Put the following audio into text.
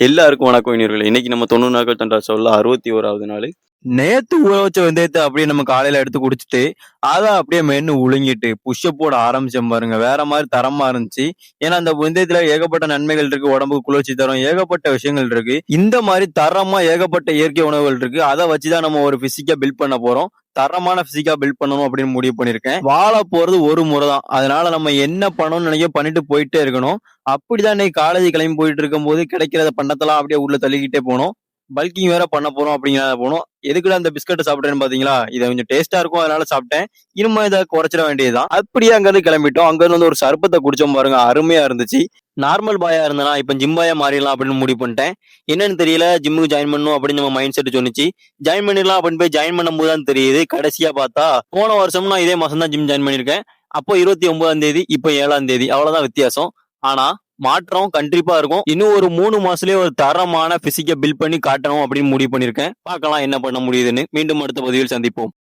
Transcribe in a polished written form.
எல்லாருக்கும் வணக்கம் இனியர்களே. இன்னைக்கு நம்ம 90 நாட்கள் தண்டா ஷோல 61வது நாளு. நேத்து ஊற வச்ச வெந்தயத்த அப்படியே நம்ம காலையில எடுத்து குடிச்சிட்டு, அத அப்படியே மென்னு உழுங்கிட்டு, புஷ்அப் போட ஆரம்பிச்சேன் பாருங்க. வேற மாரி தரமா இருந்துச்சு. ஏன்னா அந்த வெந்தயத்துல ஏகப்பட்ட நன்மைகள் இருக்கு. உடம்புக்கு குளிர்ச்சி தரும். ஏகப்பட்ட விஷயங்கள் இருக்கு. இந்த மாரி தரமா ஏகப்பட்ட இயற்கை உணவுகள் இருக்கு. அத வச்சுதான் நம்ம ஒரு பிசிக்கா பில்ட் பண்ண போறோம். தரமான பிசிக்கா பில்ட் பண்ணணும் அப்படின்னு முடிவு பண்ணிருக்கேன். வாழ போறது ஒரு முறை தான். அதனால நம்ம என்ன பண்ணணும்னு நினைக்க பண்ணிட்டு போயிட்டே இருக்கணும். அப்படிதான் இன்னைக்கு காலேஜ் கிளம்பி போயிட்டு இருக்கும்போது கிடைக்கிறத பண்ணத்தெல்லாம் அப்படியே உள்ள தள்ளிக்கிட்டே போனோம். பல்கிங் வேற பண்ண போறோம் அப்படிங்கிறத போனோம். எதுக்குடா இந்த பிஸ்கட் சாப்பிட்டேன்னு பாத்தீங்களா? இதை கொஞ்சம் டேஸ்டா இருக்கும் அதனால சாப்பிட்டேன். இனிமே இதை குறைச்சிட வேண்டியதுதான். அப்படியே அங்க இருந்து கிளம்பிட்டோம். அங்க இருந்து வந்து ஒரு சர்பத்தை குடிச்சோம் பாருங்க, அருமையா இருந்துச்சு. நார்மல் பாயா இருந்தனா இப்ப ஜிம் பாயா மாறிடலாம் அப்படின்னு முடிவு பண்ணிட்டேன். என்னன்னு தெரியல, ஜிம்முக்கு ஜாயின் பண்ணணும் அப்படின்னு நம்ம மைண்ட் செட் சொன்னிச்சு. ஜாயின் பண்ணிடலாம் அப்படின்னு போய் ஜாயின் பண்ணும் போது தான் தெரியுது. கடைசியா பார்த்தா போன வருஷம் நான் இதே மாசம் தான் ஜிம் ஜாயின் பண்ணிருக்கேன். அப்போ 29ஆம் தேதி, இப்போ 7ஆம் தேதி, அவ்வளவுதான் வித்தியாசம். ஆனா மாற்றம் கண்டிப்பா இருக்கும். இன்னும் ஒரு 3 மாசத்துலயே ஒரு தரமான பிசிக்க பில்ட் பண்ணி காட்டணும் அப்படின்னு முடிவு பண்ணிருக்கேன். பார்க்கலாம் என்ன பண்ண முடியுதுன்னு. மீண்டும் அடுத்த பதிவில் சந்திப்போம்.